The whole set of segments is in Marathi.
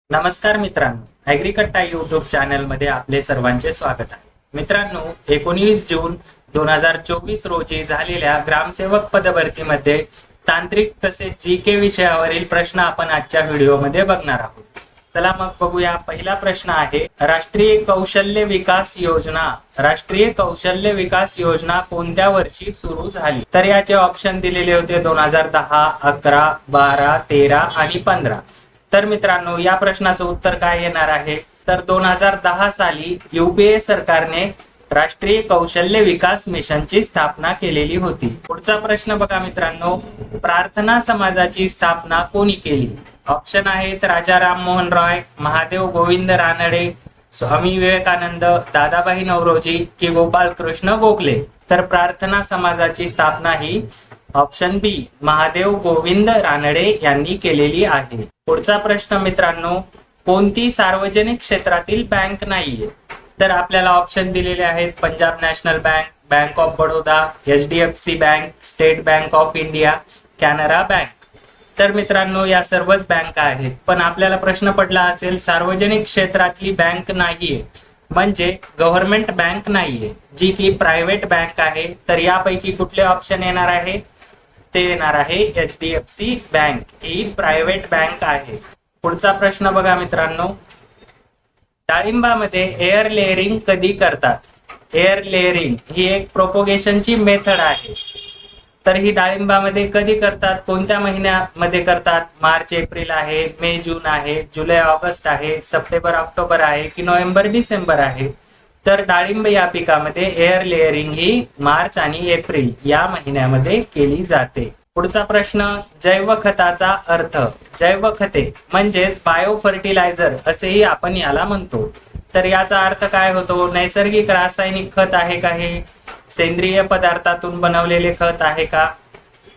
नमस्कार मित्रांनो, ॲग्रीकट्टा यूट्यूब चॅनलमध्ये आपले सर्वांचे स्वागत आहे. मित्रांनो, 19 जून 2024 रोजी झालेल्या ग्रामसेवक पदभरतीमध्ये तांत्रिक तसेच जीके विषयावरील प्रश्न आपण आजच्या व्हिडिओमध्ये बघणार आहोत. चला मग बघूया. पहिला प्रश्न आहे, राष्ट्रीय कौशल्य विकास योजना कोणत्या वर्षी सुरू झाली? तर याचे ऑप्शन दिलेले होते 2010, 11, 12, 13 आणि 15. तर मित्रांनो, या प्रश्नाचं उत्तर काय येणार आहे? तर 2010 साली यूपीए सरकारने राष्ट्रीय कौशल्य विकास मिशनची स्थापना केलेली होती. पुढचा प्रश्न बघा मित्रांनो, प्रार्थना समाजाची स्थापना कोणी केली? ऑप्शन आहेत राजा राममोहन रॉय, महादेव गोविंद रानडे, स्वामी विवेकानंद, दादाभाई नौरोजी की गोपाळ कृष्ण गोखले. तर प्रार्थना समाजाची स्थापना ही ऑप्शन बी महादेव गोविंद रानडे यांनी केलेली आहे. पुढचा प्रश्न मित्रांनो, कोणती सार्वजनिक क्षेत्रातील बँक नाहीये? तर आपल्याला ऑप्शन दिलेले आहेत Punjab national bank, bank of Baroda, HDFC bank, state bank of India, Canara bank. तर मित्रांनो, या सर्वच बँका आहेत, पण आपल्याला प्रश्न पडला असेल सार्वजनिक क्षेत्रातली बँक नाहीये म्हणजे गव्हर्नमेंट बँक नाहीये, जी की प्रायव्हेट बँक आहे. तर यापैकी कुठले ऑप्शन येणार आहे? ते येणार आहे HDFC बँक, ही प्रायव्हेट बँक आहे. पुढचा प्रश्न बघा मित्रांनो, डाळिंबामध्ये एअर लेअरिंग कधी करतात? एअर लेअरिंग ही एक प्रोपोगेशनची मेथड आहे. तर ही डाळिंबामध्ये कधी करतात? कोणत्या महिन्यामध्ये करतात? मार्च एप्रिल आहे, मे जून आहे, जुलै ऑगस्ट आहे, सप्टेंबर ऑक्टोबर आहे की नोव्हेंबर डिसेंबर आहे? तर डाळिंब या पिकामध्ये एअर लेअरिंग ही मार्च आणि एप्रिल या महिन्यामध्ये केली जाते. पुढचा प्रश्न, जैव खताचा अर्थ. जैव खते म्हणजेच बायो फर्टिलायझर असेही आपण याला म्हणतो. तर याचा अर्थ काय होतो? नैसर्गिक रासायनिक खत आहे का? हे सेंद्रिय पदार्थातून बनवलेले खत आहे का?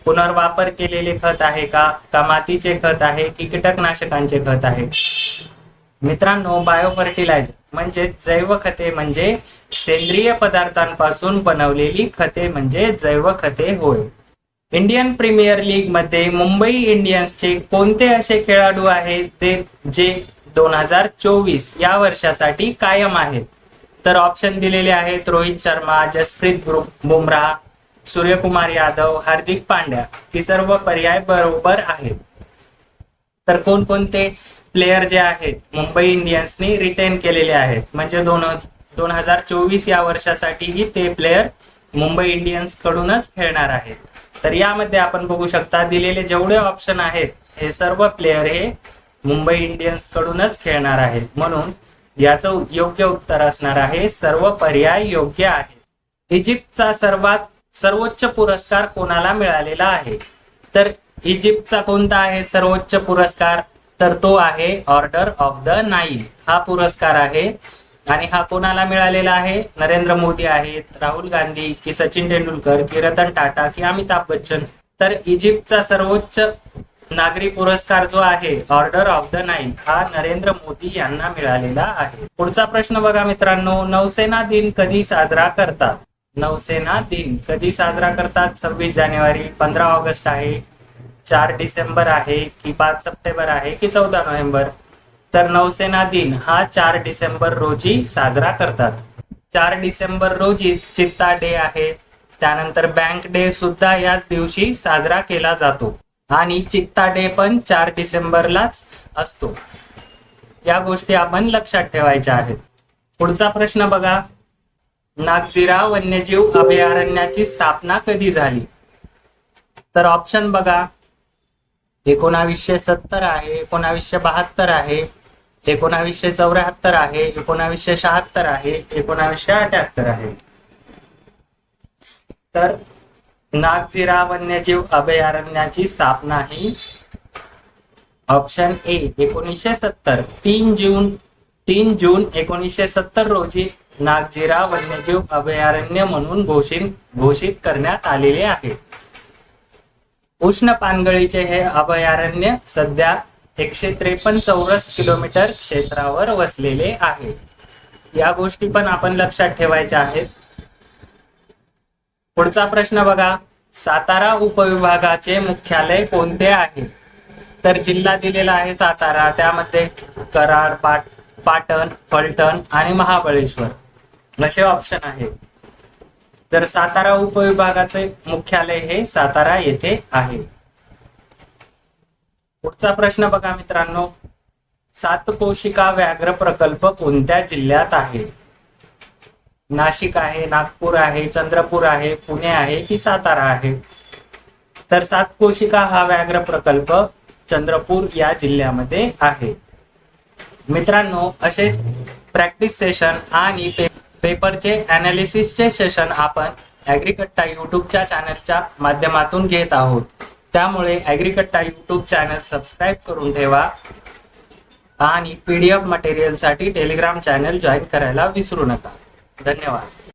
पुनर्वापर केलेले खत आहे का? मातीचे खत आहे की कीटकनाशकांचे खत आहे? मित्रांनो, बायो फर्टिलायझर म्हणजे जैव खते म्हणजे सेंद्रिय पदार्थांपासून बनवलेली खते म्हणजे जैव खते होय. इंडियन प्रीमियर लीग मध्ये मुंबई इंडियन्सचे कोणते असे खेळाडू आहेत जे 2024 या वर्षासाठी कायम आहेत? तर ऑप्शन दिलेले आहेत रोहित शर्मा, जसप्रीत बुमराह, सूर्यकुमार यादव, हार्दिक पांड्या की सर्व पर्याय बरोबर आहेत. तर कोणकोणते प्लेयर जे आहेत मुंबई इंडियन्सनी रिटेन केलेले आहेत म्हणजे 2024 या वर्षासाठीही ते प्लेयर मुंबई इंडियन्स कडूनच खेळणार आहेत. तर यामध्ये आपण बघू शकता दिलेले जेवढे ऑप्शन आहेत हे सर्व प्लेयर हे मुंबई इंडियन्स कडूनच खेळणार आहेत, म्हणून याचं योग्य उत्तर असणार आहे सर्व पर्याय योग्य आहेत. इजिप्तचा सर्वोच्च पुरस्कार कोणाला मिळालेला आहे? तर इजिप्तचा कोणता आहे सर्वोच्च पुरस्कार? तर तो आहे ऑर्डर ऑफ द नाईल हा पुरस्कार आहे. आणि हा कोणाला मिळालेला आहे? नरेंद्र मोदी आहेत, राहुल गांधी की सचिन तेंडुलकर की रतन टाटा की अमिताभ बच्चन. तर इजिप्तचा सर्वोच्च नागरी पुरस्कार जो आहे ऑर्डर ऑफ द नाईल हा नरेंद्र मोदी यांना मिळालेला आहे. पुढचा प्रश्न बघा मित्रांनो, नौसेना दिन कधी साजरा करतात? नौसेना दिन कधी साजरा करतात? 26 जानेवारी, 15 ऑगस्ट आहे, 4 डिसेंबर आहे की 5 सप्टेंबर आहे की 14 नोव्हेंबर? तर नौसेना दिन हा 4 डिसेंबर रोजी साजरा करतात. 4 डिसेंबर रोजी चित्ता डे आहे. त्यानंतर बँक डे सुद्धा याच दिवशी साजरा केला जातो आणि चित्ता डे पण 4 डिसेंबरलाच असतो. या गोष्टी आपण लक्षात ठेवायच्या आहेत. पुढचा प्रश्न बघा, नागझिरा वन्यजीव अभयारण्याची स्थापना कधी झाली? तर ऑप्शन बघा, 1970 आहे, 1972 आहे, 1974 आहे, 1976 आहे, 1978 आहे. तर नागझिरा वन्यजीव अभयारण्याची स्थापना ही ऑप्शन ए 1970 3 जून 1970 रोजी नागझिरा वन्यजीव अभयारण्य म्हणून घोषित करण्यात आलेले आहे. उष्ण पानगळीचे हे अभयारण्य सध्या 153 चौरस किलोमीटर क्षेत्रावर वसलेले आहे. या गोष्टी पण आपण लक्षात ठेवायच्या आहेत. पुढचा प्रश्न बघा, सातारा उपविभागाचे मुख्यालय कोणते आहे? तर जिल्हा दिलेला आहे सातारा, त्यामध्ये कराड, पाटण, फलटण आणि महाबळेश्वर असे ऑप्शन आहे. तर सातारा उपविभागाचे मुख्यालय हे सातारा येथे आहे. पुढचा प्रश्न बघा मित्रांनो, सातकोशिका व्याघ्र प्रकल्प कोणत्या जिल्ह्यात आहे? नाशिक आहे, नागपूर आहे, चंद्रपूर आहे, पुणे आहे की सातारा आहे? तर सातकोशिका हा व्याघ्र प्रकल्प चंद्रपूर या जिल्ह्यामध्ये आहे. मित्रांनो, असे प्रॅक्टिस सेशन आणि पेपरचे अनालिसिसचे सेशन आपण ॲग्रीकट्टा यूट्यूबच्या चॅनलच्या माध्यमातून घेत आहोत. त्यामुळे ॲग्रीकट्टा यूट्यूब चॅनल सबस्क्राईब करून ठेवा आणि PDF मटेरियलसाठी टेलिग्राम चॅनल जॉईन करायला विसरू नका. धन्यवाद.